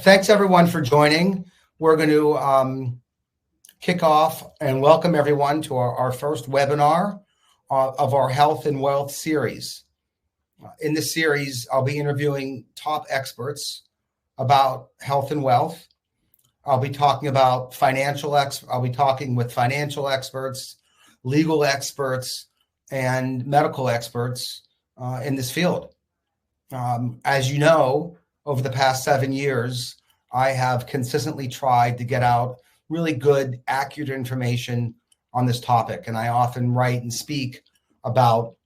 Thanks everyone for joining. We're going to kick off and welcome everyone to our first webinar of our Health and Wealth series. In this series, I'll be interviewing top experts about health and wealth. I'll be talking about I'll be talking with financial experts, legal experts, and medical experts in this field. As you know, over the past 7 years, I have consistently tried to get out really good, accurate information on this topic, and I often write and speak about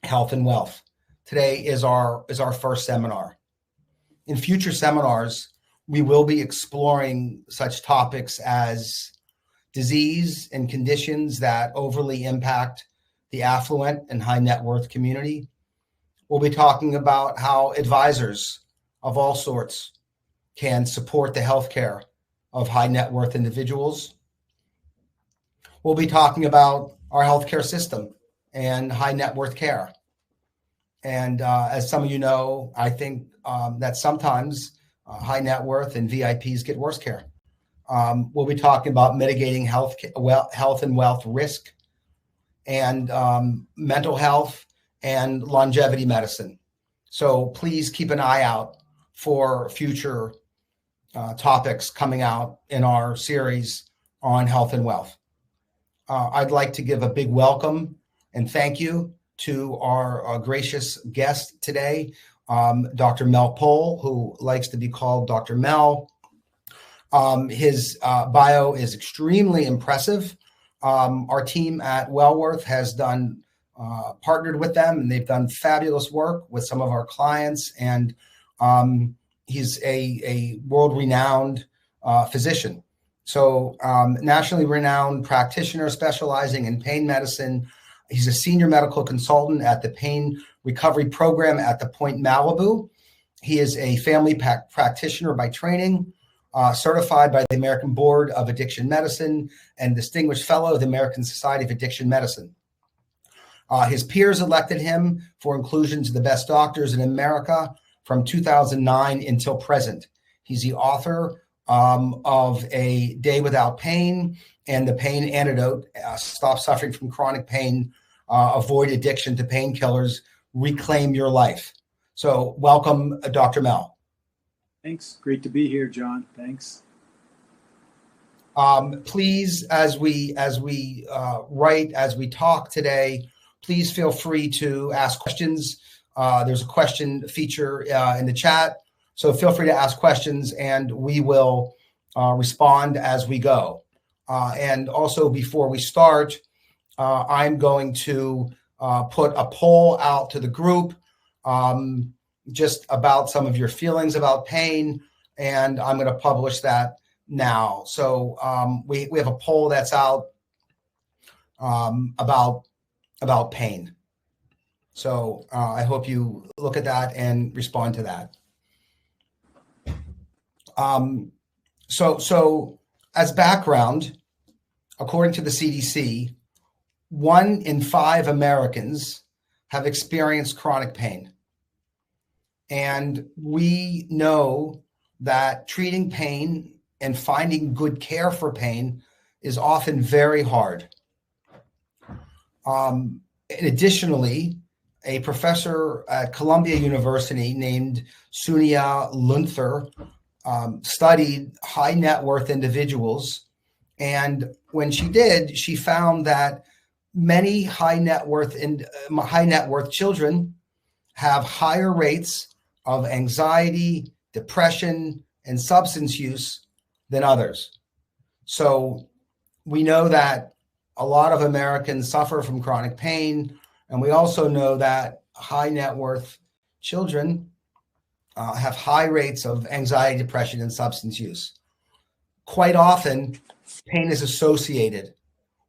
health and wealth. Today is our first seminar. In future seminars, we will be exploring such topics as disease and conditions that overly impact the affluent and high net worth community. We'll be talking about how advisors of all sorts can support the healthcare of high net worth individuals. We'll be talking about our healthcare system and high net worth care. And as some of you know, I think that sometimes high net worth and VIPs get worse care. We'll be talking about mitigating health and wealth risk, and mental health and longevity medicine. So please keep an eye out for future topics coming out in our series on health and wealth. I'd like to give a big welcome and thank you to our gracious guest today, Dr. Mel Pohl, who likes to be called Dr. Mel. His bio is extremely impressive. Our team at Wellworth has partnered with them, and they've done fabulous work with some of our clients, and he's a world-renowned physician. So nationally renowned practitioner specializing in pain medicine. He's a senior medical consultant at the Pain Recovery Program at the Pointe Malibu. He is a family practitioner by training, certified by the American Board of Addiction Medicine, and distinguished fellow of the American Society of Addiction Medicine. His peers elected him for inclusion to the best doctors in America from 2009 until present. He's the author of A Day Without Pain and the Pain Antidote, Stop Suffering from Chronic Pain, Avoid Addiction to Painkillers, Reclaim Your Life. So welcome, Dr. Mel. Thanks. Great to be here, John. Thanks. Please, as we talk today, please feel free to ask questions. There's a question feature in the chat, so feel free to ask questions, and we will respond as we go. And also, before we start, I'm going to put a poll out to the group just about some of your feelings about pain, and I'm going to publish that now. So we have a poll that's out about pain. So I hope you look at that and respond to that. So as background, according to the CDC, 1 in 5 Americans have experienced chronic pain. And we know that treating pain and finding good care for pain is often very hard. Additionally, a professor at Columbia University named Sunia Lunther studied high net worth individuals. And when she did, she found that many high net worth children have higher rates of anxiety, depression, and substance use than others. So we know that a lot of Americans suffer from chronic pain, and we also know that high net worth children have high rates of anxiety, depression, and substance use. Quite often, pain is associated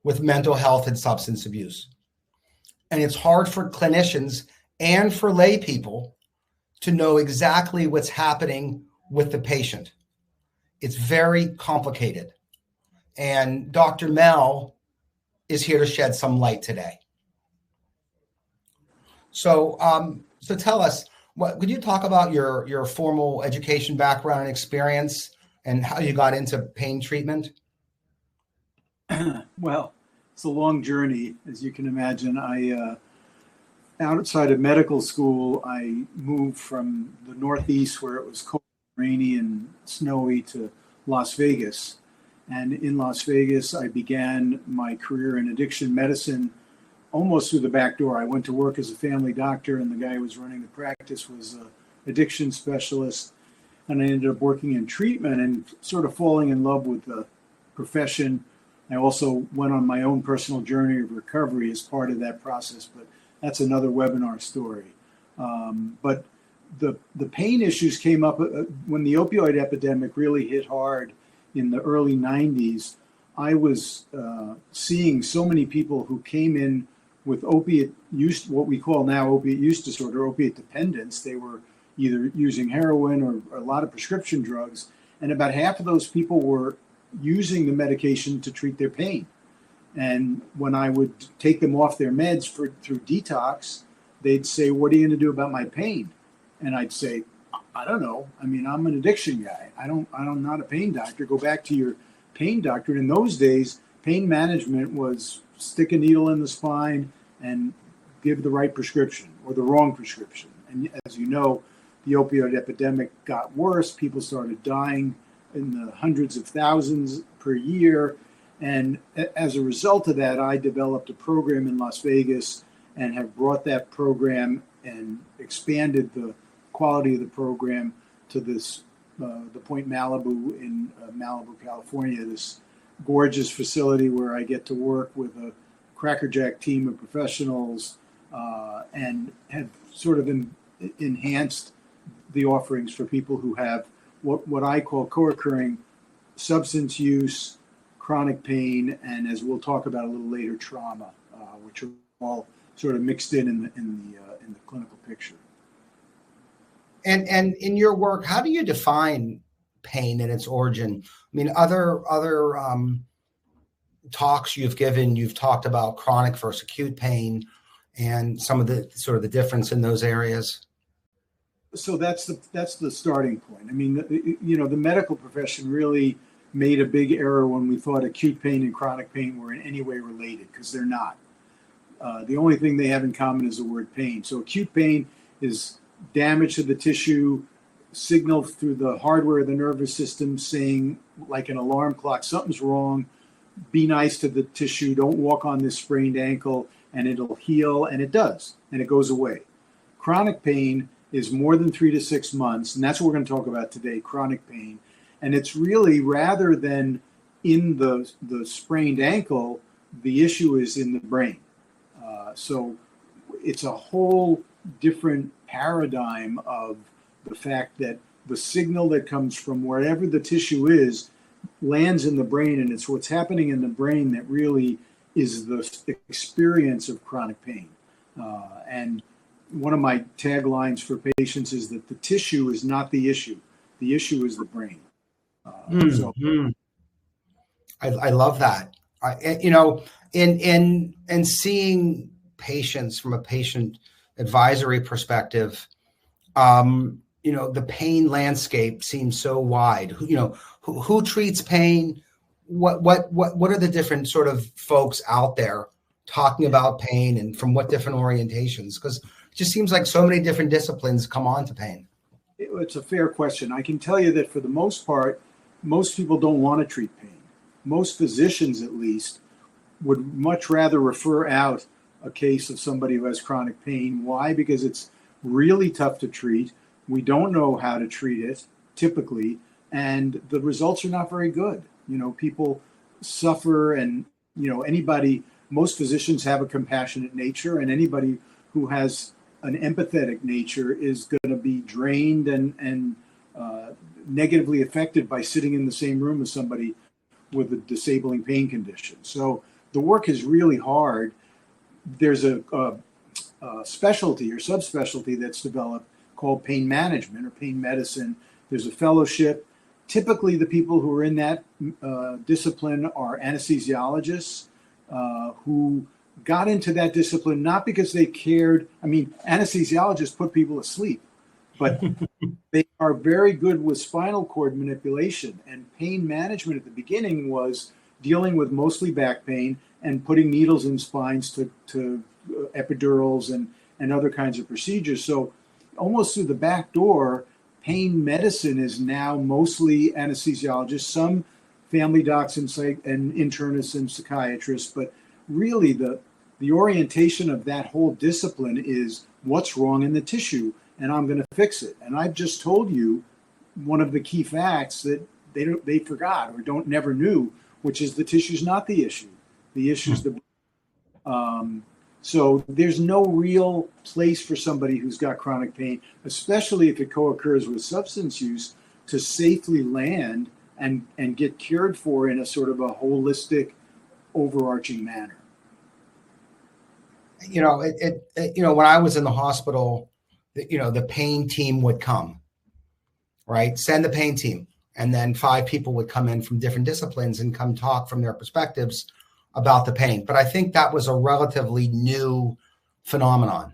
with mental health and substance abuse. And it's hard for clinicians and for lay people to know exactly what's happening with the patient. It's very complicated. And Dr. Mel is here to shed some light today. So tell us, Could you talk about your formal education background and experience and how you got into pain treatment? Well, it's a long journey, as you can imagine. Outside of medical school, I moved from the Northeast, where it was cold, rainy, and snowy, to Las Vegas. And in Las Vegas, I began my career in addiction medicine almost through the back door. I went to work as a family doctor, and the guy who was running the practice was an addiction specialist. And I ended up working in treatment and sort of falling in love with the profession. I also went on my own personal journey of recovery as part of that process, but that's another webinar story. But the pain issues came up when the opioid epidemic really hit hard in the early 90s. I was seeing so many people who came in with opiate use, what we call now opiate use disorder, opiate dependence. They were either using heroin or a lot of prescription drugs. And about half of those people were using the medication to treat their pain. And when I would take them off their meds through detox, they'd say, "What are you going to do about my pain?" And I'd say, "I don't know. I mean, I'm an addiction guy. I'm not a pain doctor. Go back to your pain doctor." In those days, pain management was stick a needle in the spine and give the right prescription or the wrong prescription. And as you know, the opioid epidemic got worse. People started dying in the hundreds of thousands per year. And as a result of that, I developed a program in Las Vegas and have brought that program and expanded the quality of the program to this, the Pointe Malibu in Malibu, California, this gorgeous facility where I get to work with a crackerjack team of professionals and have sort of enhanced the offerings for people who have what I call co-occurring substance use, chronic pain, and as we'll talk about a little later, trauma, which are all sort of mixed in the clinical picture. And in your work, how do you define pain and its origin? I mean, other talks you've given, you've talked about chronic versus acute pain and some of the sort of the difference in those areas. So that's the starting point. I mean, the medical profession really made a big error when we thought acute pain and chronic pain were in any way related, because they're not. The only thing they have in common is the word pain. So acute pain is damage to the tissue, signaled through the hardware of the nervous system saying, like an alarm clock, something's wrong, be nice to the tissue, don't walk on this sprained ankle, and it'll heal, and it does, and it goes away. Chronic pain is more than 3 to 6 months, and that's what we're going to talk about today, chronic pain. And it's really, rather than in the sprained ankle, the issue is in the brain. So it's a whole different paradigm of the fact that the signal that comes from wherever the tissue is lands in the brain, and it's what's happening in the brain that really is the experience of chronic pain. And one of my taglines for patients is that the tissue is not the issue. The issue is the brain. I love that. In seeing patients from a patient advisory perspective, the pain landscape seems so wide. Who treats pain? What are the different sort of folks out there talking about pain, and from what different orientations? Because it just seems like so many different disciplines come on to pain. It's a fair question. I can tell you that for the most part, most people don't want to treat pain. Most physicians, at least, would much rather refer out a case of somebody who has chronic pain. Why? Because it's really tough to treat. We don't know how to treat it, typically, and the results are not very good. People suffer, and, most physicians have a compassionate nature, and anybody who has an empathetic nature is going to be drained and negatively affected by sitting in the same room as somebody with a disabling pain condition. So the work is really hard. There's a specialty or subspecialty that's developed called pain management or pain medicine. There's a fellowship. Typically, the people who are in that discipline are anesthesiologists who got into that discipline not because they cared. I mean, anesthesiologists put people to sleep. but they are very good with spinal cord manipulation, and pain management at the beginning was dealing with mostly back pain and putting needles in spines to epidurals and other kinds of procedures. So almost through the back door, pain medicine is now mostly anesthesiologists, some family docs and internists and psychiatrists, but really the orientation of that whole discipline is what's wrong in the tissue, and I'm going to fix it. And I've just told you one of the key facts that they forgot or never knew, which is the tissue's not the issue. The issue's the so there's no real place for somebody who's got chronic pain, especially if it co-occurs with substance use, to safely land and get cared for in a sort of a holistic, overarching manner. You know, when I was in the hospital, the pain team would come, right? Send the pain team. And then 5 people would come in from different disciplines and come talk from their perspectives about the pain. But I think that was a relatively new phenomenon.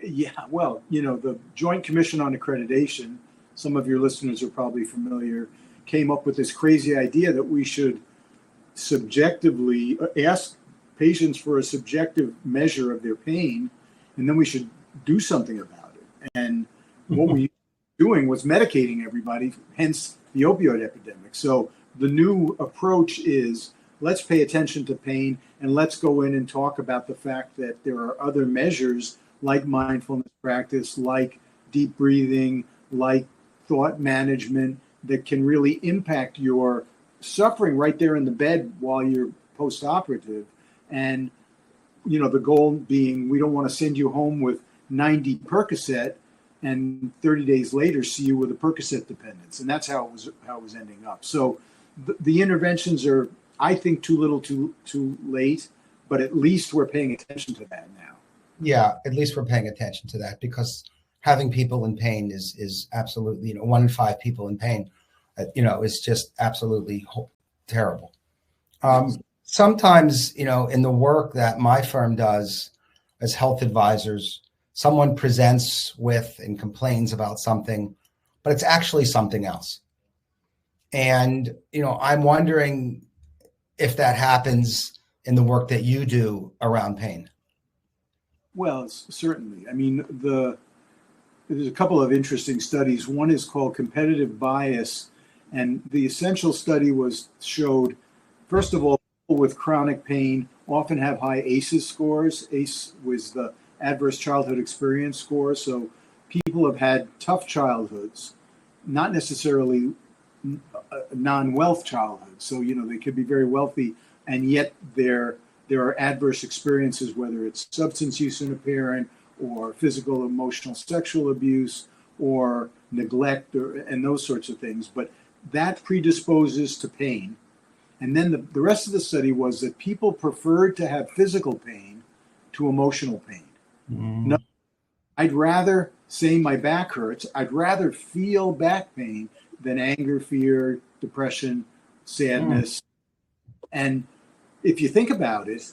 Yeah, well, the Joint Commission on Accreditation, some of your listeners are probably familiar, came up with this crazy idea that we should subjectively ask patients for a subjective measure of their pain, and then we should do something about it. And what we were doing was medicating everybody, hence the opioid epidemic. So the new approach is, let's pay attention to pain, and let's go in and talk about the fact that there are other measures like mindfulness practice, like deep breathing, like thought management that can really impact your suffering right there in the bed while you're post-operative. And, the goal being, we don't want to send you home with 90 Percocet and 30 days later see you with a Percocet dependence. And that's how it was ending up. So the interventions are, I think, too little too late, but at least we're paying attention to that now. Yeah, at least we're paying attention to that, because having people in pain is absolutely, 1 in 5 people in pain, is just absolutely terrible. Sometimes, in the work that my firm does as health advisors, someone presents with and complains about something, but it's actually something else. And, I'm wondering if that happens in the work that you do around pain. Well, certainly. I mean, there's a couple of interesting studies. One is called competitive bias, and the essential study showed, first of all, people with chronic pain often have high ACEs scores. ACE was the adverse childhood experience score. So people have had tough childhoods, not necessarily non-wealth childhoods. So, they could be very wealthy, and yet there are adverse experiences, whether it's substance use in a parent or physical, emotional, sexual abuse or neglect and those sorts of things. But that predisposes to pain. And then the rest of the study was that people preferred to have physical pain to emotional pain. No, I'd rather say my back hurts. I'd rather feel back pain than anger, fear, depression, sadness. And if you think about it,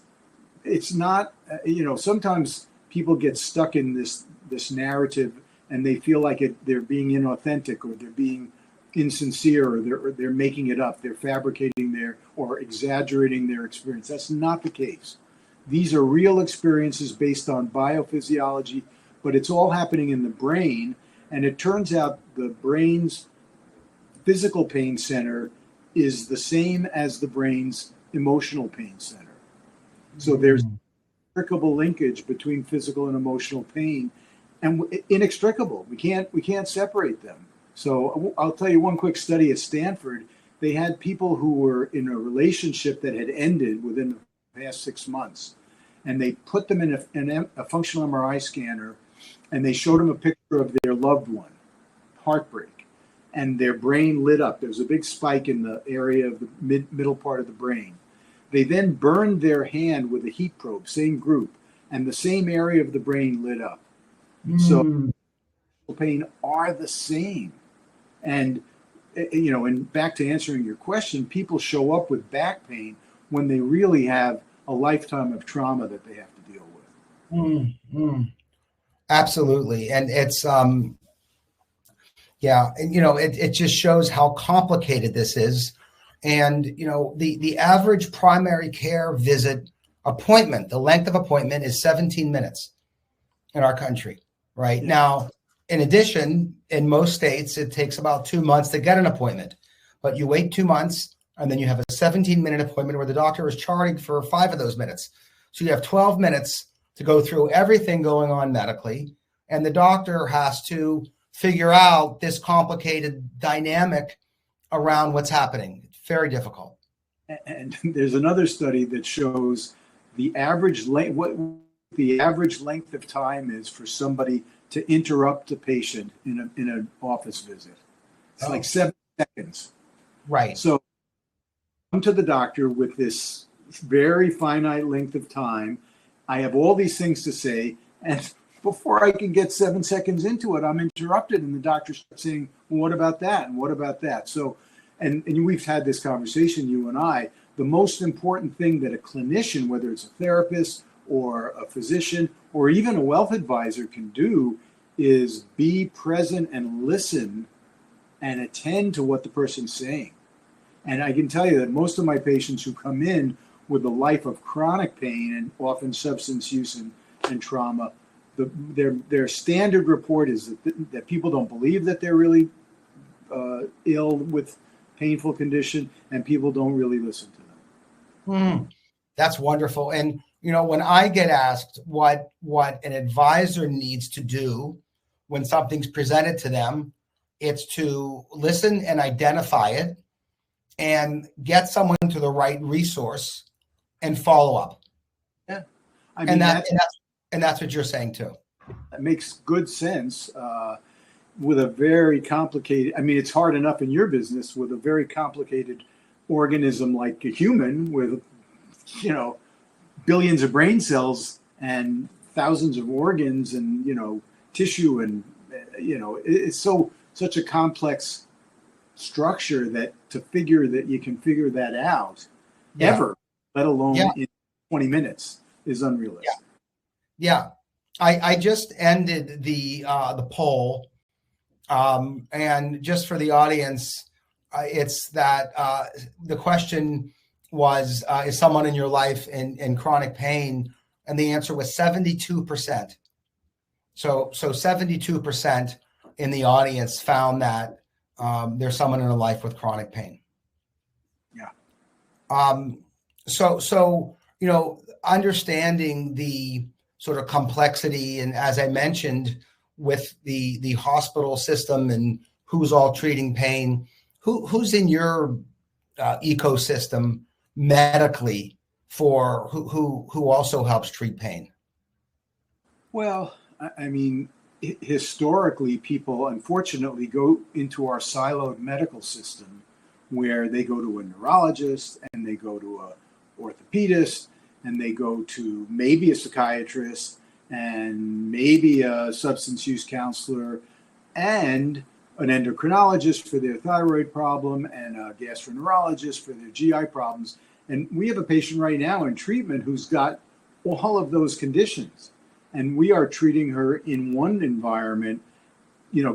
it's not, sometimes people get stuck in this narrative and they feel like they're being inauthentic, or they're being insincere, or they're making it up. They're fabricating or exaggerating their experience. That's not the case. These are real experiences based on biophysiology, but it's all happening in the brain. And it turns out the brain's physical pain center is the same as the brain's emotional pain center. So there's inextricable linkage between physical and emotional pain, and inextricable. We can't separate them. So I'll tell you one quick study at Stanford. They had people who were in a relationship that had ended within the past 6 months, and they put them in a functional MRI scanner, and they showed them a picture of their loved one, heartbreak, and their brain lit up. There was a big spike in the area of the middle part of the brain. They then burned their hand with a heat probe, same group, and the same area of the brain lit up. So pain are the same. And, and back to answering your question, people show up with back pain when they really have a lifetime of trauma that they have to deal with. Absolutely. And it's, yeah, and, it just shows how complicated this is. And, the average primary care visit appointment, the length of appointment is 17 minutes in our country right now. In addition, in most states, it takes about 2 months to get an appointment, but you wait 2 months and then you have a 17-minute appointment where the doctor is charting for 5 of those minutes. So you have 12 minutes to go through everything going on medically, and the doctor has to figure out this complicated dynamic around what's happening. It's very difficult. And there's another study that shows the average what the average length of time is for somebody to interrupt a patient in an office visit. It's like 7 seconds. Right. So come to the doctor with this very finite length of time. I have all these things to say, and before I can get 7 seconds into it, I'm interrupted, and the doctor starts saying, well, what about that? And what about that? So, and we've had this conversation, you and I, the most important thing that a clinician, whether it's a therapist or a physician or even a wealth advisor, can do is be present and listen and attend to what the person's saying. And I can tell you that most of my patients who come in with a life of chronic pain and often substance use and trauma, their standard report is that people don't believe that they're really ill with painful condition, and people don't really listen to them. That's wonderful. And when I get asked what an advisor needs to do when something's presented to them, it's to listen and identify it and get someone to the right resource and follow up. Yeah. That's what you're saying too. That makes good sense. With a very complicated, it's hard enough in your business with a very complicated organism like a human with, billions of brain cells and thousands of organs and, tissue. And, it's such a complex structure that to figure that you can figure that out ever, let alone in 20 minutes, is unrealistic. Yeah. I just ended the poll. And just for the audience, it's that the question was, is someone in your life in chronic pain? And the answer was 72%. So 72% in the audience found that there's someone in their life with chronic pain. Yeah. So understanding the sort of complexity, and as I mentioned, with the hospital system and who's all treating pain, who's in your ecosystem medically for who also helps treat pain? Well, historically, people unfortunately go into our siloed medical system where they go to a neurologist and they go to a orthopedist and they go to maybe a psychiatrist and maybe a substance use counselor and an endocrinologist for their thyroid problem and a gastroenterologist for their GI problems. And we have a patient right now in treatment who's got all of those conditions. And we are treating her in one environment,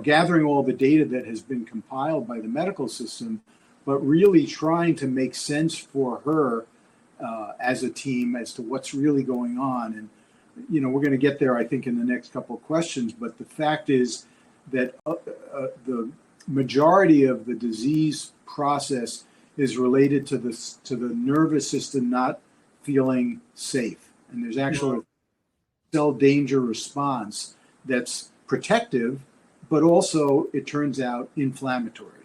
gathering all the data that has been compiled by the medical system, but really trying to make sense for her as a team as to what's really going on. And we're going to get there, I think, in the next couple of questions. But the fact is that the majority of the disease process is related to the nervous system not feeling safe. And there's actually a cell danger response that's protective, but also, it turns out, inflammatory.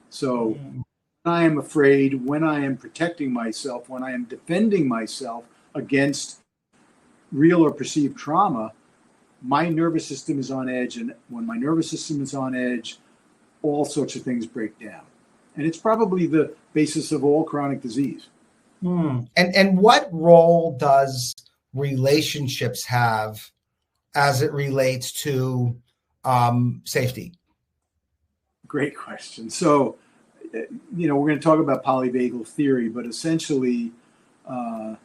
So when I am afraid, when I am protecting myself, when I am defending myself against real or perceived trauma, my nervous system is on edge. And when my nervous system is on edge, all sorts of things break down. And it's probably the basis of all chronic disease. And what role does relationships have as it relates to safety? Great question. So, we're going to talk about polyvagal theory, but essentially, I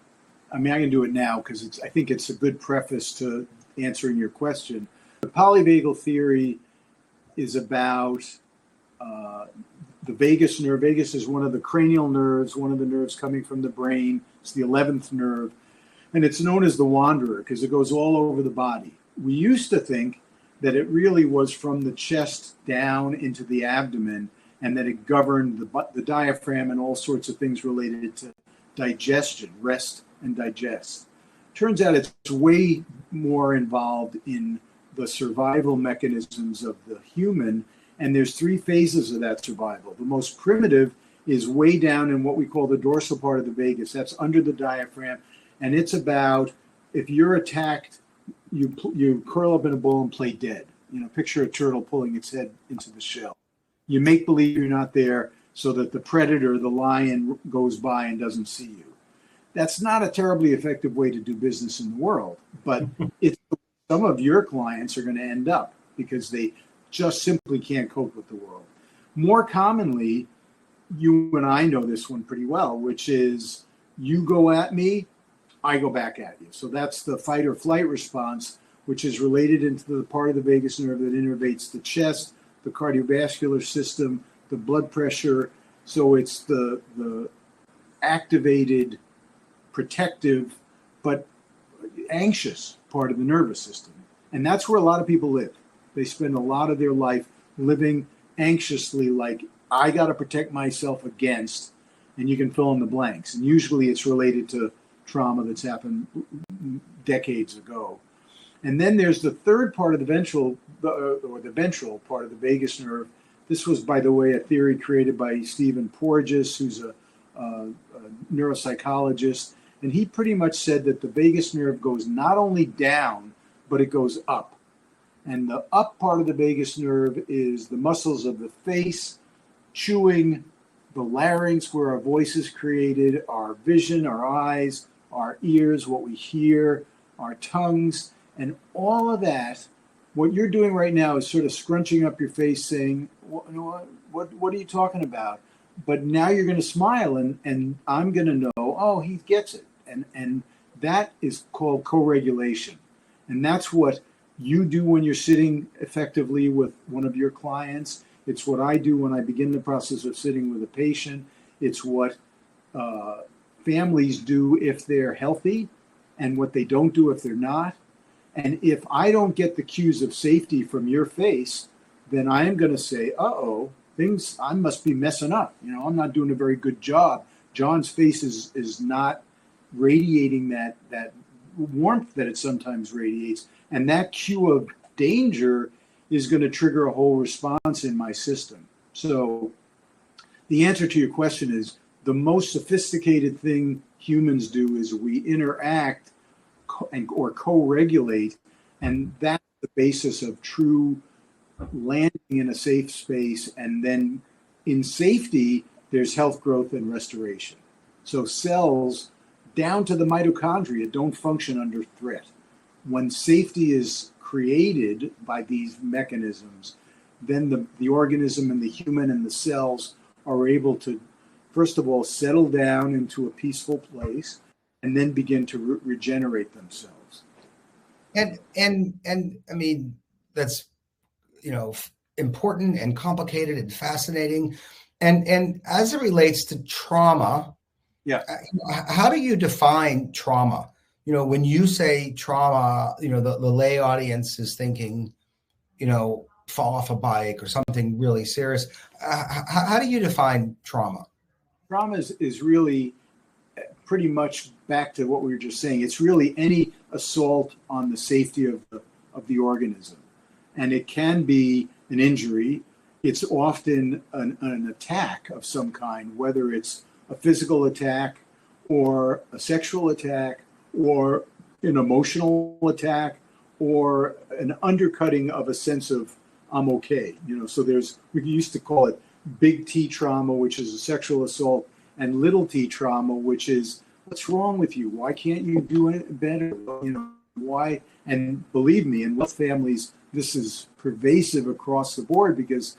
can do it now because I think it's a good preface to answering your question. the polyvagal theory is about the vagus nerve. Vagus is one of the cranial nerves, one of the nerves coming from the brain. It's the 11th nerve. And it's known as the wanderer because it goes all over the body. We used to think that it really was from the chest down into the abdomen and that it governed the diaphragm and all sorts of things related to digestion, rest and digest. Turns out it's way more involved in the survival mechanisms of the human. And there's 3 phases of that survival. The most primitive is way down in what we call the dorsal part of the vagus. That's under the diaphragm. And it's about, if you're attacked, you curl up in a ball and play dead. Picture a turtle pulling its head into the shell. You make believe you're not there so that the predator, the lion, goes by and doesn't see you. That's not a terribly effective way to do business in the world, but it's some of your clients are going to end up because they just simply can't cope with the world. More commonly, you and I know this one pretty well, which is you go at me, I go back at you. So that's the fight or flight response, which is related into the part of the vagus nerve that innervates the chest, the cardiovascular system, the blood pressure. So it's the activated, protective, but anxious part of the nervous system. And that's where a lot of people live. They spend a lot of their life living anxiously, like, I got to protect myself against, and you can fill in the blanks. And usually it's related to trauma that's happened decades ago. And then there's the third part of the ventral, or the ventral part of the vagus nerve. This was, by the way, a theory created by Stephen Porges, who's a neuropsychologist. And he pretty much said that the vagus nerve goes not only down, but it goes up. And the up part of the vagus nerve is the muscles of the face, chewing, the larynx where our voice is created, our vision, our eyes, our ears, what we hear, our tongues, and all of that. What you're doing right now is sort of scrunching up your face saying, what are you talking about? But now you're going to smile and I'm going to know, oh, he gets it. And that is called co-regulation. And that's what you do when you're sitting effectively with one of your clients. It's what I do when I begin the process of sitting with a patient. It's what families do if they're healthy and what they don't do if they're not. And if I don't get the cues of safety from your face, then I am going to say, I must be messing up. I'm not doing a very good job. John's face is not radiating that warmth that it sometimes radiates. And that cue of danger is going to trigger a whole response in my system. So the answer to your question is the most sophisticated thing humans do is we interact or co-regulate, and that's the basis of true landing in a safe space. And then in safety, there's health growth and restoration. So cells down to the mitochondria don't function under threat. When safety is created by these mechanisms, then the organism and the human and the cells are able to, first of all, settle down into a peaceful place and then begin to regenerate themselves. And I mean, that's, important and complicated and fascinating. And as it relates to trauma, how do you define trauma? When you say trauma, the lay audience is thinking, fall off a bike or something really serious. How do you define trauma? Trauma is really pretty much back to what we were just saying. It's really any assault on the safety of the organism. And it can be an injury. It's often an attack of some kind, whether it's a physical attack or a sexual attack or an emotional attack or an undercutting of a sense of I'm okay. So we used to call it big T trauma, which is a sexual assault, and little T trauma, which is what's wrong with you? Why can't you do it better? Why? And believe me, in wealth families, this is pervasive across the board because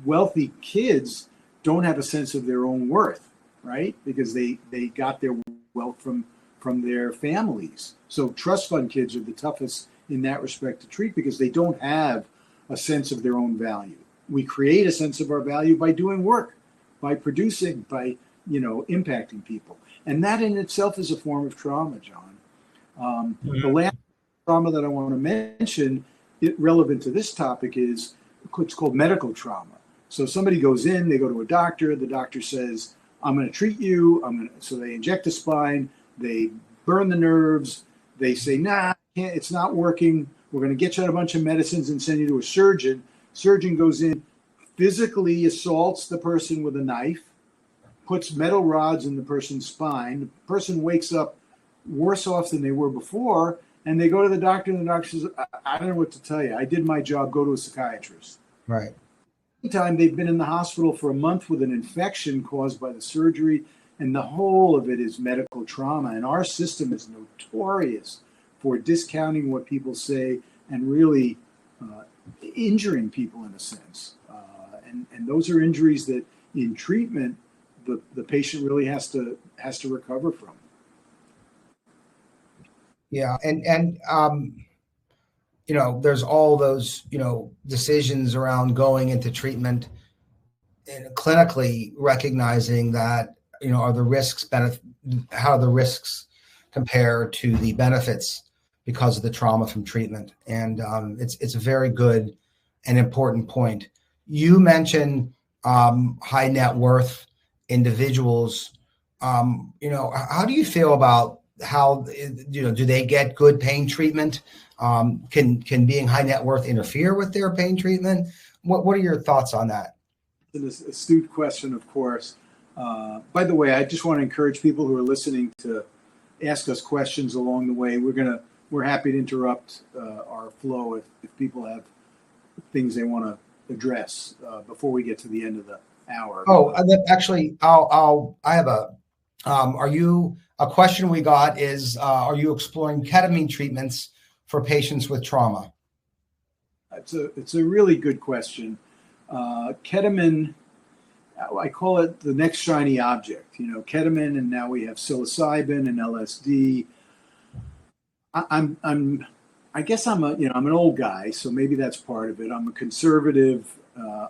wealthy kids don't have a sense of their own worth, right? Because they got their wealth from their families. So trust fund kids are the toughest in that respect to treat because they don't have a sense of their own value. We create a sense of our value by doing work, by producing, by impacting people. And that in itself is a form of trauma, John. The last trauma that I want to mention, relevant to this topic, is what's called medical trauma. So somebody goes in, they go to a doctor, the doctor says, I'm going to treat you. So they inject the spine, they burn the nerves, they say, nah, it's not working. We're going to get you on a bunch of medicines and send you to a surgeon. Surgeon goes in, physically assaults the person with a knife, puts metal rods in the person's spine. The person wakes up worse off than they were before, and they go to the doctor, and the doctor says, I don't know what to tell you. I did my job. Go to a psychiatrist. Right. Meantime, they've been in the hospital for a month with an infection caused by the surgery, and the whole of it is medical trauma. And our system is notorious for discounting what people say and really injuring people in a sense. And those are injuries that in treatment, the patient really has to recover from. Yeah. And there's all those, decisions around going into treatment and clinically recognizing that, are the risks, how the risks compare to the benefits because of the trauma from treatment. And it's a very good and important point. You mentioned high net worth individuals. How do you feel about how, do they get good pain treatment? Can being high net worth interfere with their pain treatment? What are your thoughts on that? It's an astute question, of course. By the way, I just want to encourage people who are listening to ask us questions along the way. We're happy to interrupt our flow if people have things they want to address before we get to the end of the hour. Oh, actually, I have a question we got is, are you exploring ketamine treatments for patients with trauma? It's a really good question. Ketamine, I call it the next shiny object. Ketamine, and now we have psilocybin and LSD. I guess I'm an old guy, so maybe that's part of it. I'm a conservative.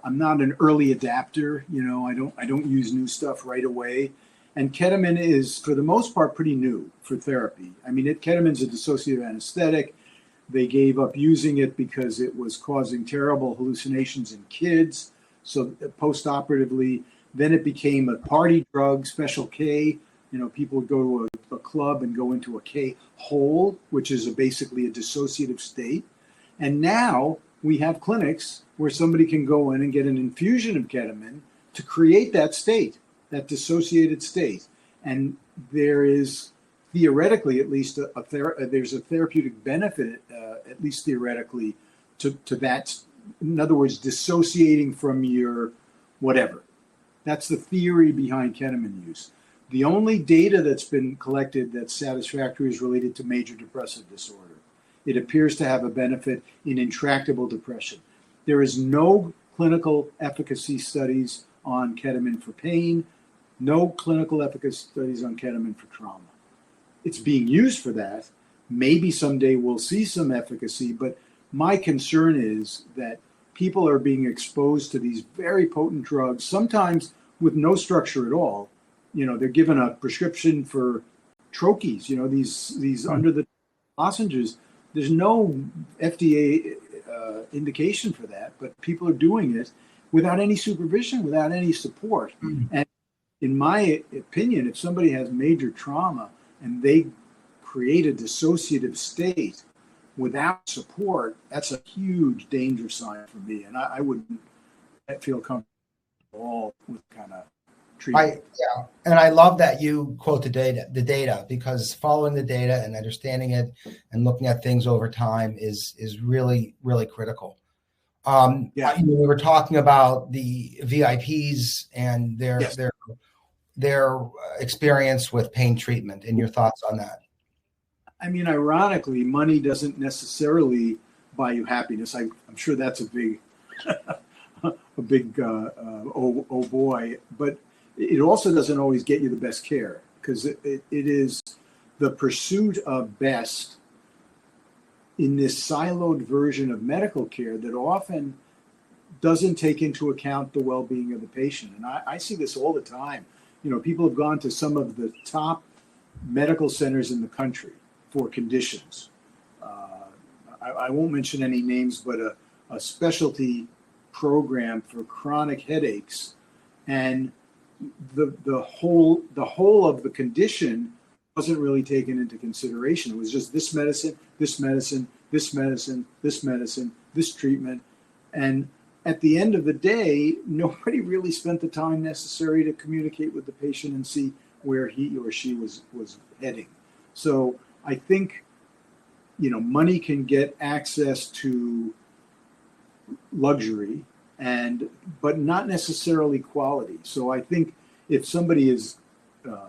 I'm not an early adapter. I don't use new stuff right away. And ketamine is, for the most part, pretty new for therapy. I mean, ketamine's a dissociative anesthetic. They gave up using it because it was causing terrible hallucinations in kids. So post-operatively, then it became a party drug, Special K. People would go to a club and go into a K hole, which is basically a dissociative state. And now we have clinics where somebody can go in and get an infusion of ketamine to create that state, that dissociated state. And there is, theoretically, at least, there's a therapeutic benefit, at least theoretically, to that. In other words, dissociating from your whatever. That's the theory behind ketamine use. The only data that's been collected that's satisfactory is related to major depressive disorder. It appears to have a benefit in intractable depression. There is no clinical efficacy studies on ketamine for pain, no clinical efficacy studies on ketamine for trauma. It's being used for that. Maybe someday we'll see some efficacy, but my concern is that people are being exposed to these very potent drugs, sometimes with no structure at all. They're given a prescription for troches, these under the lozenges. There's no FDA indication for that, but people are doing it without any supervision, without any support. Mm-hmm. And in my opinion, if somebody has major trauma and they create a dissociative state without support, that's a huge danger sign for me. And I wouldn't feel comfortable at all with kind of treatment. And I love that you quote the data, because following the data and understanding it and looking at things over time is really, really critical. We were talking about the VIPs and their experience with pain treatment, and your thoughts on that. I mean, ironically, money doesn't necessarily buy you happiness. I'm sure that's a big, oh boy. But it also doesn't always get you the best care, because it is the pursuit of best in this siloed version of medical care that often doesn't take into account the well-being of the patient. And I see this all the time. You know, people have gone to some of the top medical centers in the country for conditions. I won't mention any names, but a specialty program for chronic headaches, and the whole of the condition wasn't really taken into consideration. It was just this medicine, this medicine, this medicine, this medicine, this treatment, and at the end of the day, nobody really spent the time necessary to communicate with the patient and see where he or she was heading. So I think, you know, money can get access to luxury, but not necessarily quality. So I think if somebody is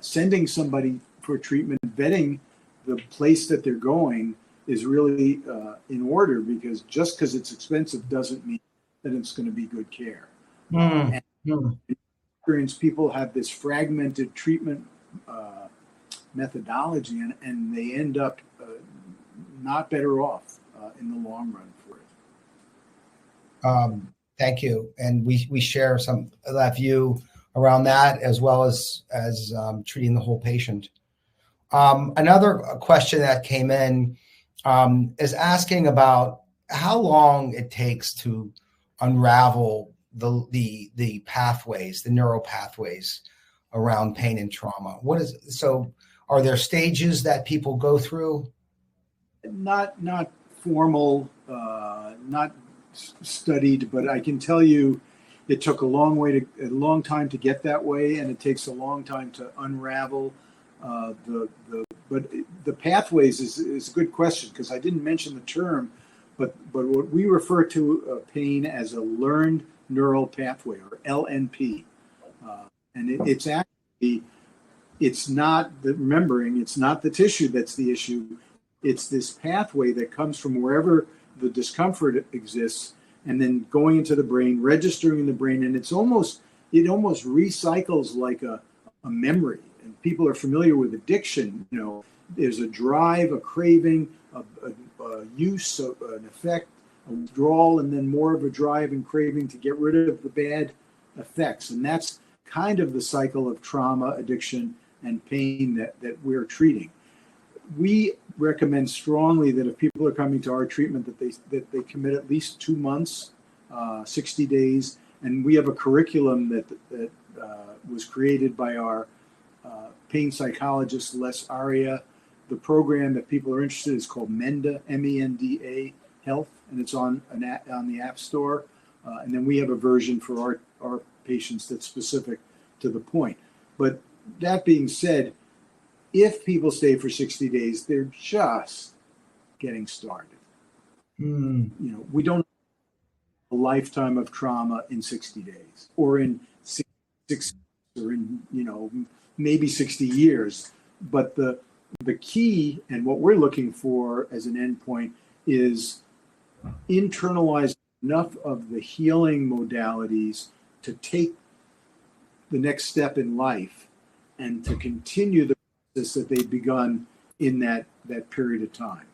sending somebody for treatment, vetting the place that they're going is really in order, because just because it's expensive doesn't mean that it's going to be good care. And experience, people have this fragmented treatment methodology, and they end up not better off in the long run for it. Thank you. And we share some of that view around that, as well as treating the whole patient. Another question that came in is asking about how long it takes to unravel the pathways, the neural pathways around pain and trauma. So are there stages that people go through? Not formal, not studied, but I can tell you it took a long time to get that way, and it takes a long time to unravel but the pathways is a good question, because I didn't mention the term, but what we refer to pain as a learned neural pathway, or LNP, and it's actually, it's not the remembering, it's not the tissue that's the issue. It's this pathway that comes from wherever the discomfort exists, and then going into the brain, registering in the brain, and it almost recycles like a memory. And people are familiar with addiction. You know, there's a drive, a craving, a use, an effect, a withdrawal, and then more of a drive and craving to get rid of the bad effects. And that's kind of the cycle of trauma, addiction, and pain that we're treating. We recommend strongly that if people are coming to our treatment, that they commit at least 2 months, 60 days, and we have a curriculum that was created by our pain psychologist Les Aria. The program that people are interested in is called MENDA, MENDA Health, and it's on the App Store. And then we have a version for our patients that's specific to the point. But that being said, if people stay for 60 days, they're just getting started. You know, we don't have a lifetime of trauma in 60 days, or in 6 or in, you know, maybe 60 years. But the key, and what we're looking for as an endpoint, is internalize enough of the healing modalities to take the next step in life and to continue the process that they've begun in that period of time.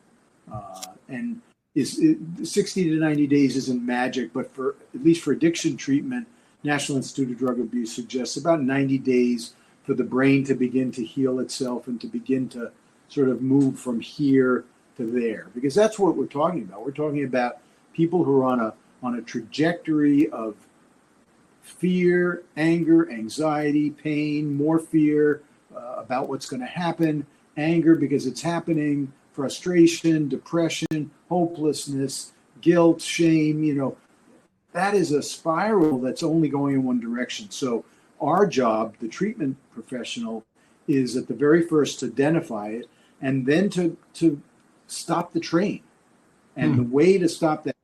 And 60 to 90 days isn't magic, but at least for addiction treatment, National Institute of Drug Abuse suggests about 90 days for the brain to begin to heal itself and to begin to sort of move from here to there. Because that's what we're talking about. We're talking about people who are on a trajectory of fear, anger, anxiety, pain, more fear about what's going to happen, anger because it's happening, frustration, depression, hopelessness, guilt, shame. You know, that is a spiral that's only going in one direction. So our job, the treatment professional, is at the very first to identify it, and then to stop the train. And the way to stop that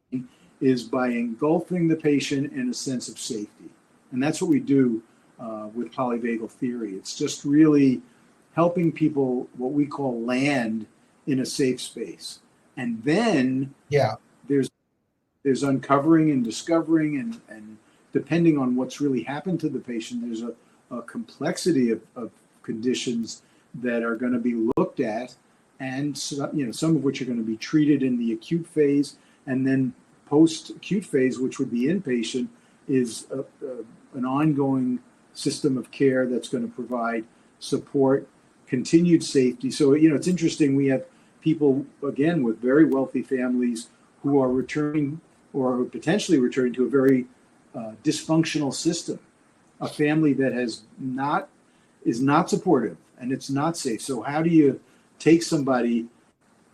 train is by engulfing the patient in a sense of safety. And that's what we do with polyvagal theory. It's just really helping people, what we call, land in a safe space. And then there's uncovering and discovering, and depending on what's really happened to the patient, there's a complexity of conditions that are going to be looked at and so, some of which are going to be treated in the acute phase, and then post-acute phase, which would be inpatient, is an ongoing system of care that's going to provide support, continued safety. So, it's interesting. We have people, again, with very wealthy families who are returning or potentially returning to a very dysfunctional system, a family that is not supportive and it's not safe. So how do you take somebody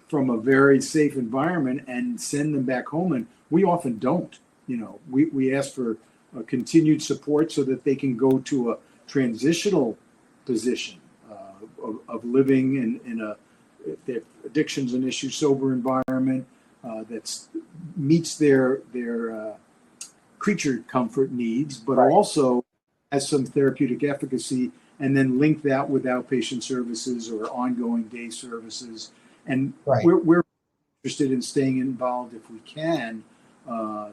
from a very safe environment and send them back home? And we often don't. We ask for continued support so that they can go to a transitional position of living in a, if they have addictions and issues, sober environment that meets their creature comfort needs, but Right. also has some therapeutic efficacy, and then link that with outpatient services or ongoing day services. And Right. we're interested in staying involved if we can.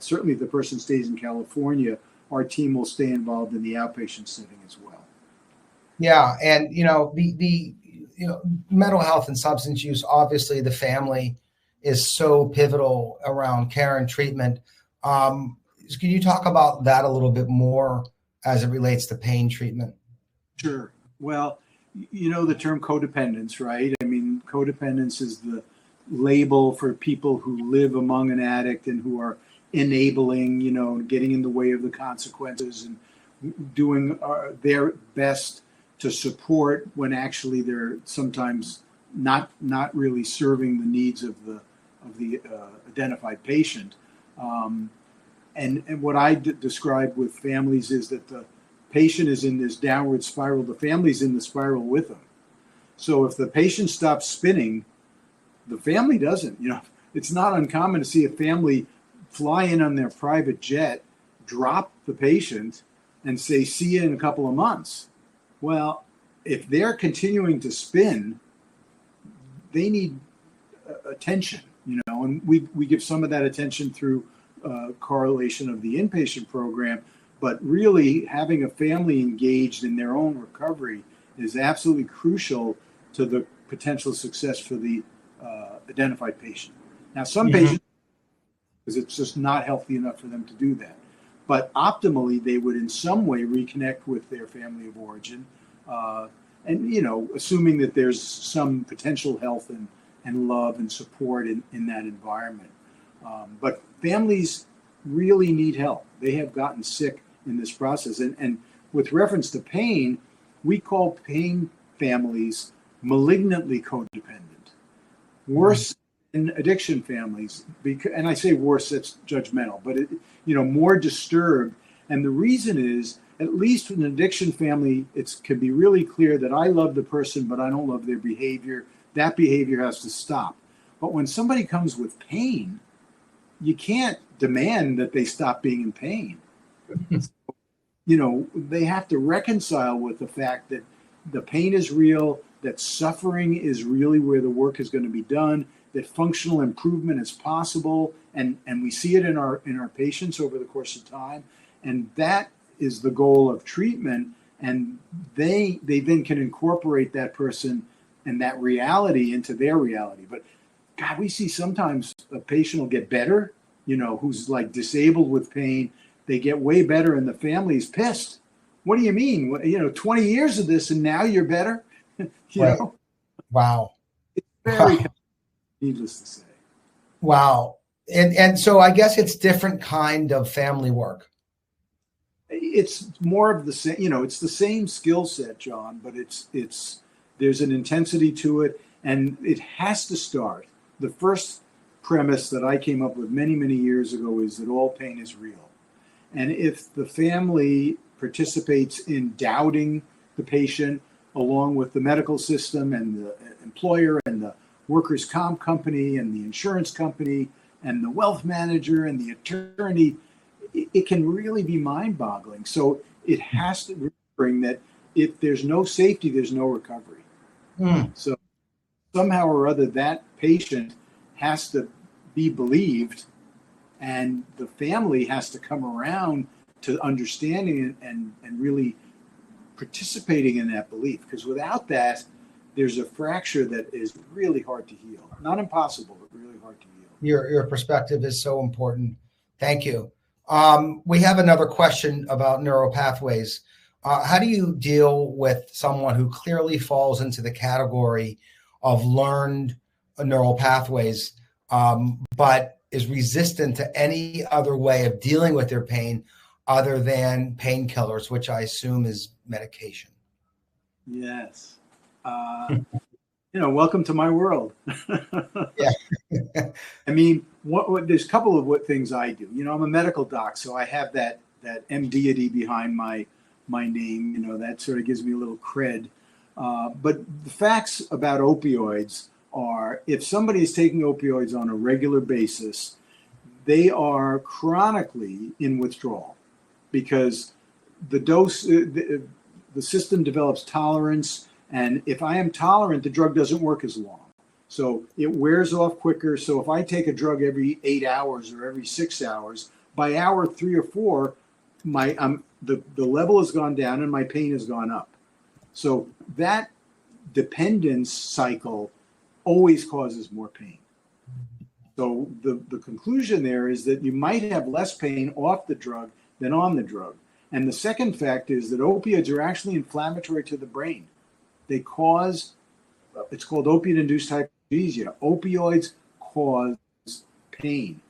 Certainly if the person stays in California, our team will stay involved in the outpatient setting as well. Yeah, and the mental health and substance use, obviously the family is so pivotal around care and treatment. Can you talk about that a little bit more as it relates to pain treatment? Sure. Well, the term codependence, right? I mean, codependence is the label for people who live among an addict and who are enabling, getting in the way of the consequences and doing their best to support when actually they're sometimes not really serving the needs of the identified patient. And what I describe with families is that the patient is in this downward spiral. The family's in the spiral with them. So if the patient stops spinning, the family doesn't. It's not uncommon to see a family fly in on their private jet, drop the patient, and say, see you in a couple of months. Well, if they're continuing to spin, they need attention, and we give some of that attention through correlation of the inpatient program, but really having a family engaged in their own recovery is absolutely crucial to the potential success for the identified patient. Now, some patients, because it's just not healthy enough for them to do that, but optimally they would in some way reconnect with their family of origin, and assuming that there's some potential health and love and support in that environment. But families really need help. They have gotten sick in this process. And with reference to pain, we call pain families malignantly codependent. Worse than addiction families, and I say worse, that's judgmental, but more disturbed. And the reason is, at least with an addiction family, it can be really clear that I love the person, but I don't love their behavior. That behavior has to stop. But when somebody comes with pain, you can't demand that they stop being in pain. They have to reconcile with the fact that the pain is real, that suffering is really where the work is going to be done, that functional improvement is possible, and we see it in our patients over the course of time. And that is the goal of treatment. And they then can incorporate that person and that reality into their reality. But God, we see sometimes a patient will get better, who's like disabled with pain. They get way better and the family's pissed. What do you mean? 20 years of this and now you're better? Right. Wow. It's very needless to say. Wow. And so I guess it's different kind of family work. It's more of the same, it's the same skill set, John, but there's an intensity to it, and it has to start. The first premise that I came up with many, many years ago is that all pain is real. And if the family participates in doubting the patient, along with the medical system and the employer and the workers' comp company and the insurance company and the wealth manager and the attorney, it can really be mind-boggling. So it has to bring that if there's no safety, there's no recovery. So somehow or other, that patient has to be believed, and the family has to come around to understanding it and really participating in that belief. Because without that, there's a fracture that is really hard to heal. Not impossible, but really hard to heal. Your perspective is so important. Thank you. We have another question about neural pathways. How do you deal with someone who clearly falls into the category of learned neural pathways, but is resistant to any other way of dealing with their pain other than painkillers, which I assume is medication? Yes. Welcome to my world. Yeah. I mean, there's a couple of things I do. I'm a medical doc, so I have that MD-ity behind my name. That sort of gives me a little cred. But the facts about opioids are, if somebody is taking opioids on a regular basis, they are chronically in withdrawal because the dose, the system develops tolerance. And if I am tolerant, the drug doesn't work as long. So it wears off quicker. So if I take a drug every 8 hours or every 6 hours, by hour 3 or 4, the level has gone down and my pain has gone up. So that dependence cycle always causes more pain. So the conclusion there is that you might have less pain off the drug than on the drug. And the second fact is that opioids are actually inflammatory to the brain. They cause, it's called opiate-induced hypergeusia. Opioids cause pain.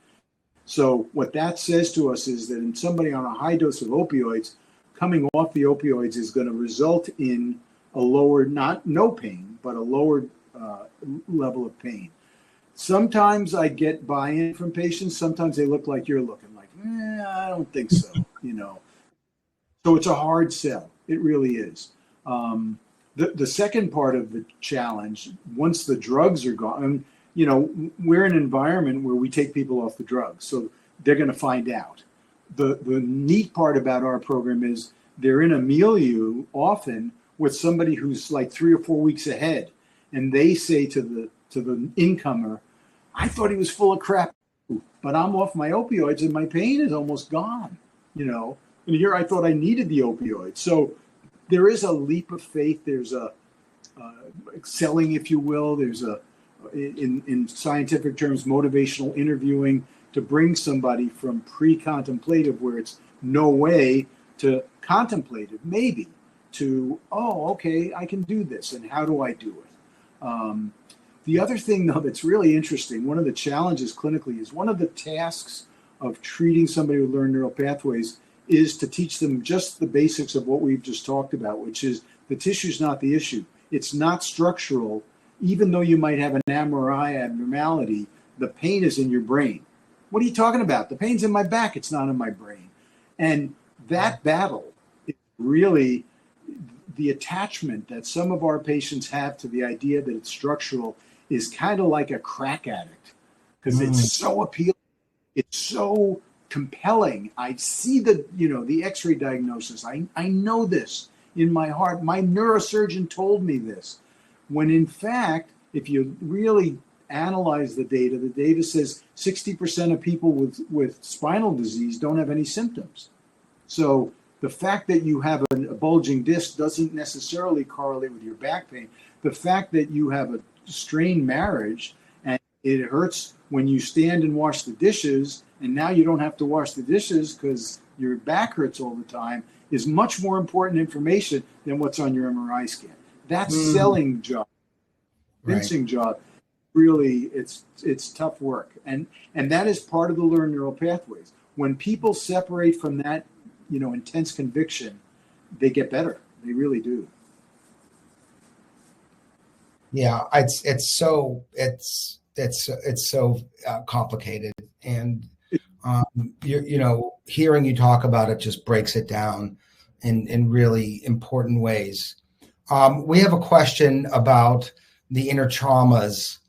So what that says to us is that in somebody on a high dose of opioids, coming off the opioids is going to result in a lower, no pain, but a lower level of pain. Sometimes I get buy-in from patients. Sometimes they look like you're looking, like, I don't think so, So it's a hard sell. It really is. The second part of the challenge, once the drugs are gone, we're in an environment where we take people off the drugs, so they're going to find out. The neat part about our program is they're in a milieu often with somebody who's like 3 or 4 weeks ahead, and they say to the incomer, I thought he was full of crap, but I'm off my opioids and my pain is almost gone, and here I thought I needed the opioids. So there is a leap of faith. There's a selling, if you will. There's in scientific terms, motivational interviewing to bring somebody from pre-contemplative, where it's no way, to contemplative, maybe, to, oh, okay, I can do this, and how do I do it? The other thing, though, that's really interesting, one of the challenges clinically is one of the tasks of treating somebody with learned neural pathways is to teach them just the basics of what we've just talked about, which is the tissue's not the issue. It's not structural. Even though you might have an MRI abnormality, the pain is in your brain. What are you talking about? The pain's in my back. It's not in my brain. And that battle is really the attachment that some of our patients have to the idea that it's structural is kind of like a crack addict, because it's so appealing. It's so compelling. I see the X-ray diagnosis. I know this in my heart. My neurosurgeon told me this. When in fact, if you really analyze the data says 60% of people with spinal disease don't have any symptoms. So the fact that you have a bulging disc doesn't necessarily correlate with your back pain. The fact that you have a strained marriage and it hurts when you stand and wash the dishes, and now you don't have to wash the dishes because your back hurts all the time, is much more important information than what's on your MRI scan. That's selling job, convincing job. Really, it's tough work, and that is part of the learned neural pathways. When people separate from that, intense conviction, they get better. They really do. Yeah, it's so complicated, and hearing you talk about it just breaks it down in really important ways. We have a question about the inner traumas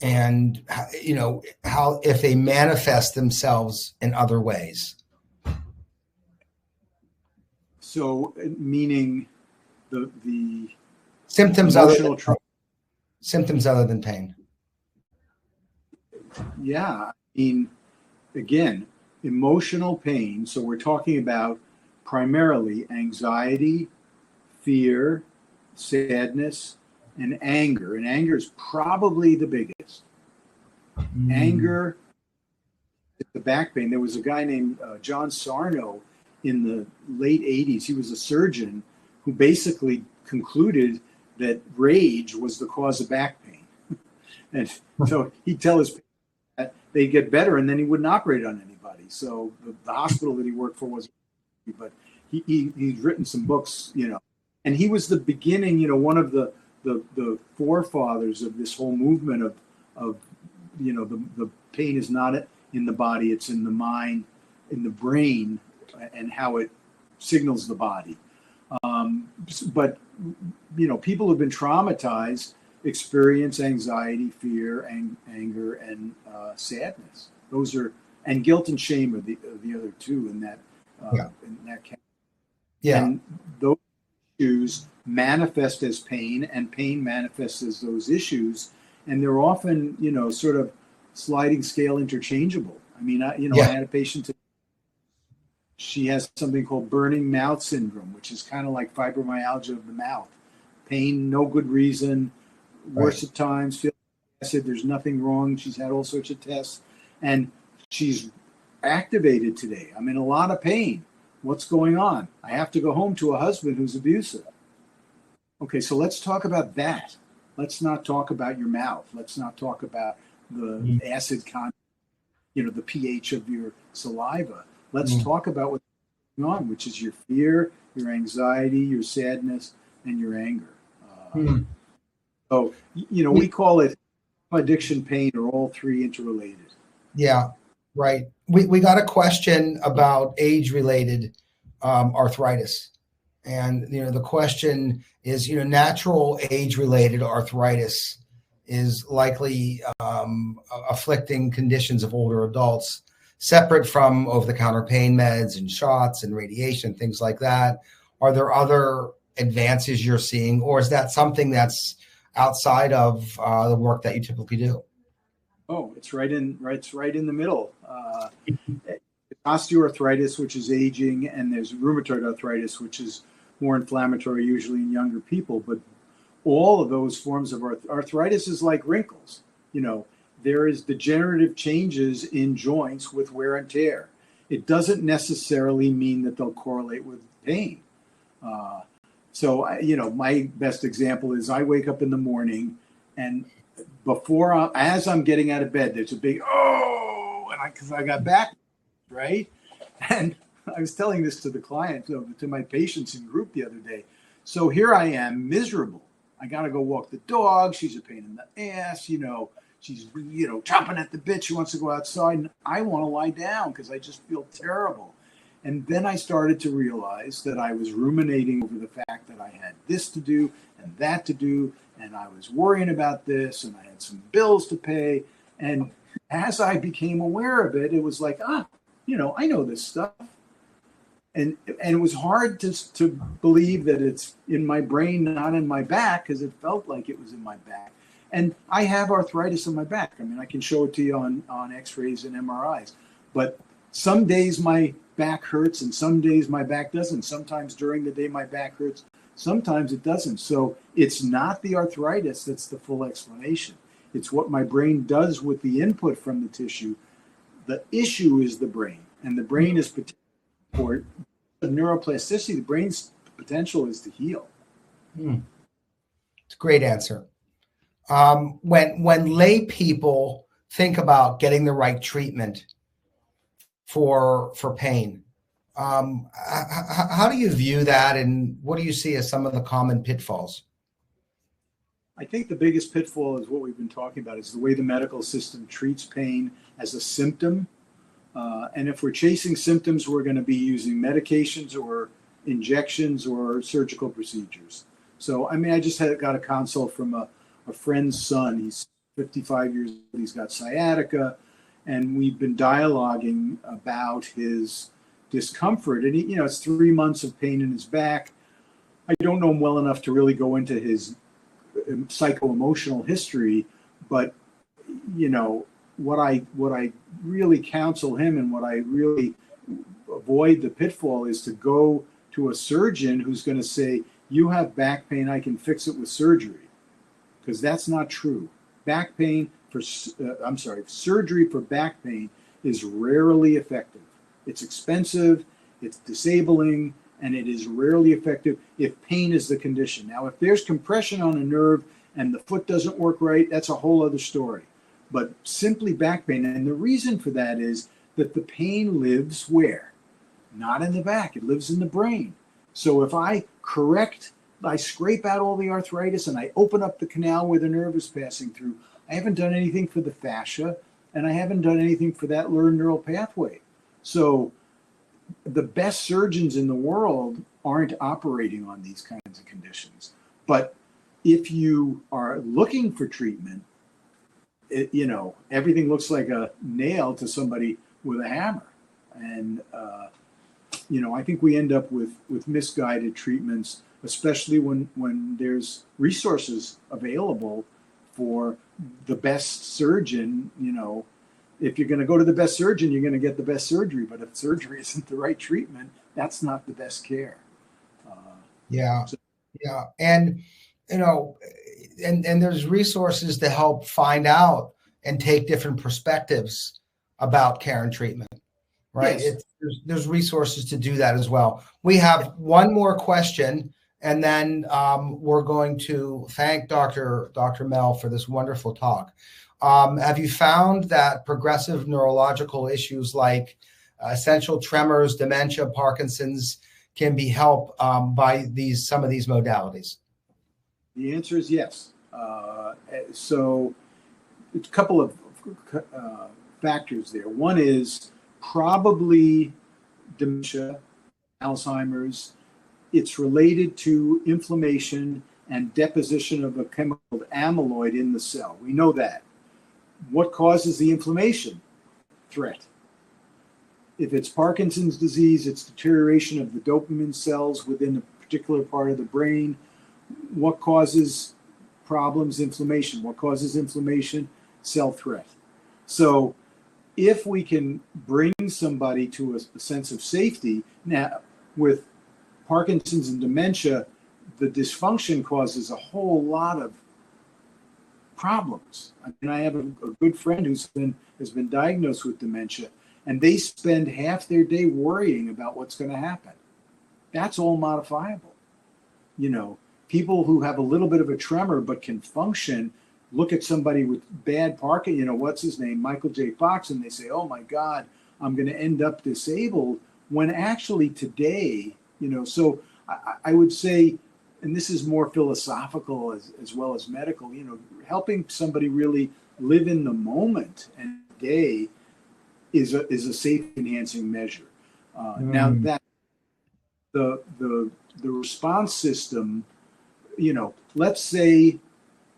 and how if they manifest themselves in other ways. So, meaning the symptoms symptoms other than pain. Yeah, again, emotional pain. So we're talking about primarily anxiety, fear, sadness, and anger. And anger is probably the biggest. Anger, the back pain. There was a guy named John Sarno in the late 80s. He was a surgeon who basically concluded that rage was the cause of back pain. And so he'd tell his patients that they'd get better, and then he wouldn't operate on anybody. So the hospital that he worked for wasn't, but he's written some books, and he was the beginning, one of the forefathers of this whole movement of the pain is not in the body, it's in the mind, in the brain, and how it signals the body. But people who've been traumatized experience anxiety, fear, anger, and sadness. Those are, and guilt and shame are the other two in that category. Yeah. And those issues manifest as pain, and pain manifests as those issues, and they're often sort of sliding scale interchangeable. I mean, I had a patient today. She has something called burning mouth syndrome, which is kind of like fibromyalgia of the mouth. Pain, no good reason, worse at times, feel acid, there's nothing wrong. She's had all sorts of tests, and she's activated today. I'm in a lot of pain. What's going on? I have to go home to a husband who's abusive. Okay, so let's talk about that. Let's not talk about your mouth. Let's not talk about the acid content, the pH of your saliva. Let's talk about what's going on, which is your fear, your anxiety, your sadness, and your anger. So, we call it addiction, pain, are all three interrelated. Yeah, right. We got a question about age-related arthritis. And, the question is, natural age-related arthritis is likely afflicting conditions of older adults, separate from over-the-counter pain meds and shots and radiation, things like that. Are there other advances you're seeing, or is that something that's outside of the work that you typically do? Oh, it's right in the middle. Osteoarthritis, which is aging, and there's rheumatoid arthritis, which is more inflammatory, usually in younger people. But all of those forms of arthritis is like wrinkles. There is degenerative changes in joints with wear and tear. It doesn't necessarily mean that they'll correlate with pain. So my best example is I wake up in the morning, and as I'm getting out of bed, there's a big because I got back, right? And I was telling this to the client, to my patients in group the other day. So here I am, miserable. I got to go walk the dog. She's a pain in the ass, She's, chomping at the bit. She wants to go outside, and I want to lie down because I just feel terrible. And then I started to realize that I was ruminating over the fact that I had this to do and that to do, and I was worrying about this, and I had some bills to pay. And as I became aware of it, it was like, I know this stuff. And it was hard to believe that it's in my brain, not in my back, because it felt like it was in my back. And I have arthritis in my back. I mean, I can show it to you on x-rays and MRIs. But some days my back hurts, and some days my back doesn't. Sometimes during the day my back hurts. Sometimes it doesn't. So it's not the arthritis that's the full explanation. It's what my brain does with the input from the tissue. The issue is the brain. And the brain is for neuroplasticity. The brain's potential is to heal. It's a great answer. When lay people think about getting the right treatment for pain, how do you view that, and what do you see as some of the common pitfalls? I think the biggest pitfall is what we've been talking about, is the way the medical system treats pain as a symptom. And if we're chasing symptoms, we're going to be using medications or injections or surgical procedures. So, I just got a consult from a friend's son. He's 55 years old. He's got sciatica, and we've been dialoguing about his discomfort. And it's 3 months of pain in his back. I don't know him well enough to really go into his psycho-emotional history, but what I really counsel him, and what I really avoid the pitfall, is to go to a surgeon who's going to say, you have back pain, I can fix it with surgery. because that's not true. Surgery for back pain is rarely effective. It's expensive, it's disabling, and it is rarely effective if pain is the condition. Now, if there's compression on a nerve and the foot doesn't work right, that's a whole other story. But simply back pain, and the reason for that is that the pain lives where? Not in the back, it lives in the brain. So if I scrape out all the arthritis and I open up the canal where the nerve is passing through, I haven't done anything for the fascia, and I haven't done anything for that learned neural pathway. So the best surgeons in the world aren't operating on these kinds of conditions. But if you are looking for treatment, everything looks like a nail to somebody with a hammer. And, I think we end up with misguided treatments, especially when there's resources available for the best surgeon. If you're going to go to the best surgeon, you're going to get the best surgery. But if surgery isn't the right treatment, that's not the best care. Yeah. And, and there's resources to help find out and take different perspectives about care and treatment, right? Yes. There's resources to do that as well. We have one more question, and then we're going to thank Dr. Mel for this wonderful talk. Have you found that progressive neurological issues like essential tremors, dementia, Parkinson's can be helped by some of these modalities? The answer is yes. So it's a couple of factors there. One is probably dementia, Alzheimer's. It's related to inflammation and deposition of a chemical called amyloid in the cell. We know that. What causes the inflammation? Threat. If it's Parkinson's disease, it's deterioration of the dopamine cells within a particular part of the brain. What causes problems? Inflammation. What causes inflammation? Cell threat. So if we can bring somebody to a sense of safety, now with Parkinson's and dementia, the dysfunction causes a whole lot of problems. I mean, I have a good friend has been diagnosed with dementia, and they spend half their day worrying about what's going to happen. That's all modifiable. People who have a little bit of a tremor but can function, look at somebody with bad Parkinson, what's his name, Michael J. Fox, and they say, oh my God, I'm going to end up disabled, when actually today, so I would say, and this is more philosophical as well as medical, helping somebody really live in the moment and day is a safety enhancing measure. Now that the response system, let's say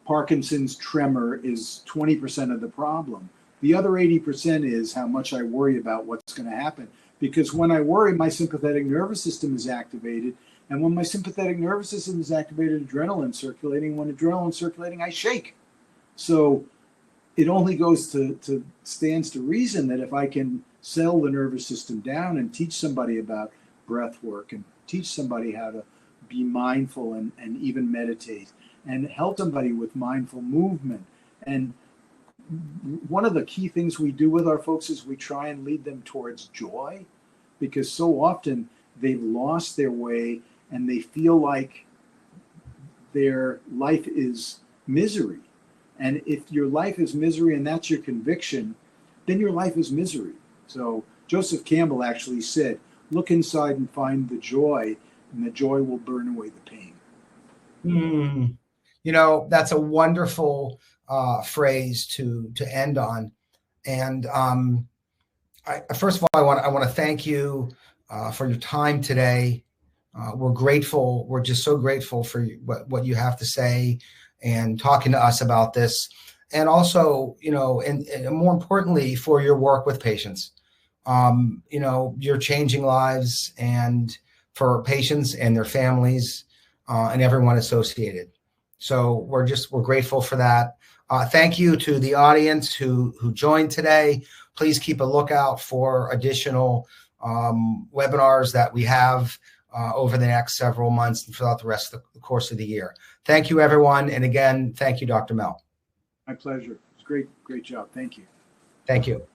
Parkinson's tremor is 20% of the problem. The other 80% is how much I worry about what's going to happen. Because when I worry, my sympathetic nervous system is activated. And when my sympathetic nervous system is activated, adrenaline circulating. When adrenaline circulating, I shake. So it only stands to reason that if I can settle the nervous system down and teach somebody about breath work and teach somebody how to be mindful and even meditate and help somebody with mindful movement. And one of the key things we do with our folks is we try and lead them towards joy, because so often they've lost their way and they feel like their life is misery. And if your life is misery and that's your conviction, then your life is misery. So Joseph Campbell actually said, look inside and find the joy, and the joy will burn away the pain. That's a wonderful phrase to end on. And first of all, I want to thank you for your time today. We're grateful. We're just so grateful for what you have to say and talking to us about this. And also, and more importantly, for your work with patients. You're changing lives, and for patients and their families and everyone associated. So we're grateful for that. Thank you to the audience who joined today. Please keep a lookout for additional webinars that we have over the next several months and throughout the rest of the course of the year. Thank you, everyone. And again, thank you, Dr. Mel. My pleasure. It's great job. Thank you. Thank you.